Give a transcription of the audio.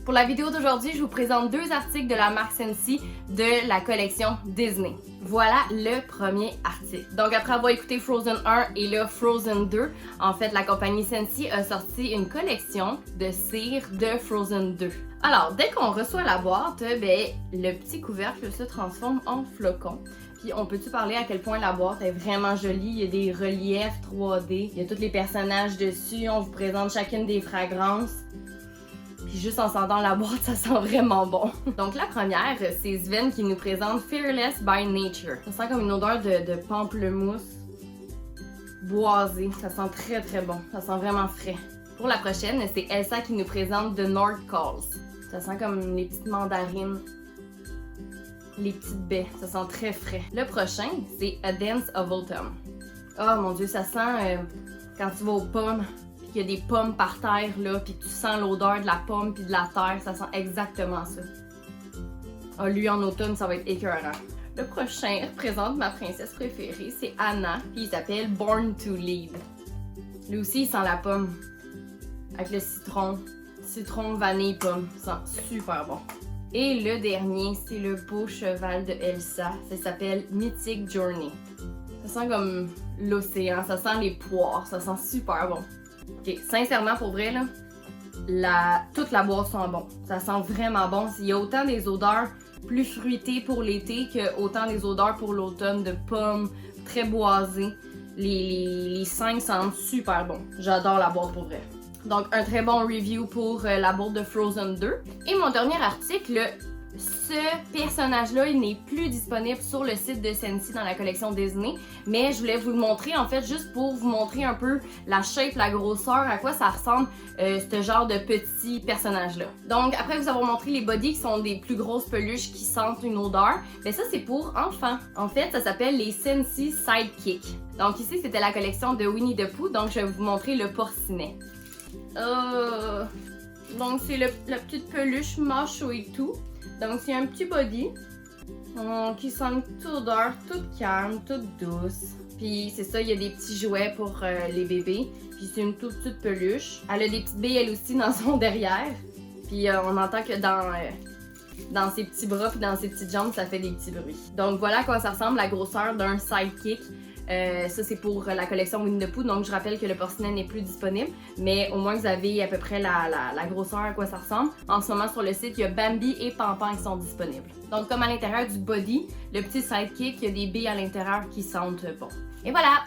Pour la vidéo d'aujourd'hui, je vous présente deux articles de la marque Scentsy de la collection Disney. Voilà le premier article. Donc après avoir écouté Frozen 1 et là Frozen 2, en fait la compagnie Scentsy a sorti une collection de cire de Frozen 2. Alors dès qu'on reçoit la boîte, ben, le petit couvercle se transforme en flocon. Puis on peut-tu parler à quel point la boîte est vraiment jolie, il y a des reliefs 3D, il y a tous les personnages dessus, on vous présente chacune des fragrances. Puis juste en sentant la boîte, ça sent vraiment bon. Donc la première, c'est Sven qui nous présente Fearless by Nature. Ça sent comme une odeur de pamplemousse boisée. Ça sent très très bon. Ça sent vraiment frais. Pour la prochaine, c'est Elsa qui nous présente The North Calls. Ça sent comme les petites mandarines. Les petites baies. Ça sent très frais. Le prochain, c'est A Dance of Autumn. Oh mon dieu, ça sent quand tu vas aux pommes. Il y a des pommes par terre, là, puis tu sens l'odeur de la pomme puis de la terre, ça sent exactement ça. Ah, lui, en automne, ça va être écœurant. Le prochain représente ma princesse préférée, c'est Anna, puis il s'appelle Born to Lead. Lui aussi, il sent la pomme, avec le citron, vanille, pomme, ça sent super bon. Et le dernier, c'est le beau cheval de Elsa, ça s'appelle Mythic Journey. Ça sent comme l'océan, ça sent les poires, ça sent super bon. Ok, sincèrement, pour vrai, là, toute la boîte sent bon. Ça sent vraiment bon. Il y a autant des odeurs plus fruitées pour l'été que autant des odeurs pour l'automne, de pommes, très boisées. Les 5 sentent super bon. J'adore la boîte pour vrai. Donc, un très bon review pour la boîte de Frozen 2. Et mon dernier article, ce personnage-là, il n'est plus disponible sur le site de Scentsy dans la collection Disney, mais je voulais vous le montrer en fait juste pour vous montrer un peu la shape, la grosseur, à quoi ça ressemble ce genre de petit personnage-là. Donc après vous avoir montré les bodies qui sont des plus grosses peluches qui sentent une odeur, ben ça c'est pour enfants. En fait, ça s'appelle les Scentsy Sidekick. Donc ici c'était la collection de Winnie the Pooh, donc je vais vous montrer le porcinet. Donc c'est la petite peluche macho et tout. Donc c'est un petit body qui sent une petite odeur toute calme, toute douce. Puis c'est ça, il y a des petits jouets pour les bébés. Puis c'est une toute petite peluche. Elle a des petites billes elle aussi dans son derrière. Puis on entend que dans ses petits bras puis dans ses petites jambes, ça fait des petits bruits. Donc voilà à quoi ça ressemble la grosseur d'un sidekick. Ça c'est pour la collection Winnie the Pooh, donc je rappelle que le porcinet n'est plus disponible, mais au moins vous avez à peu près la grosseur à quoi ça ressemble. En ce moment sur le site, il y a Bambi et Pampan qui sont disponibles. Donc comme à l'intérieur du body, le petit sidekick, il y a des billes à l'intérieur qui sentent bon. Et voilà!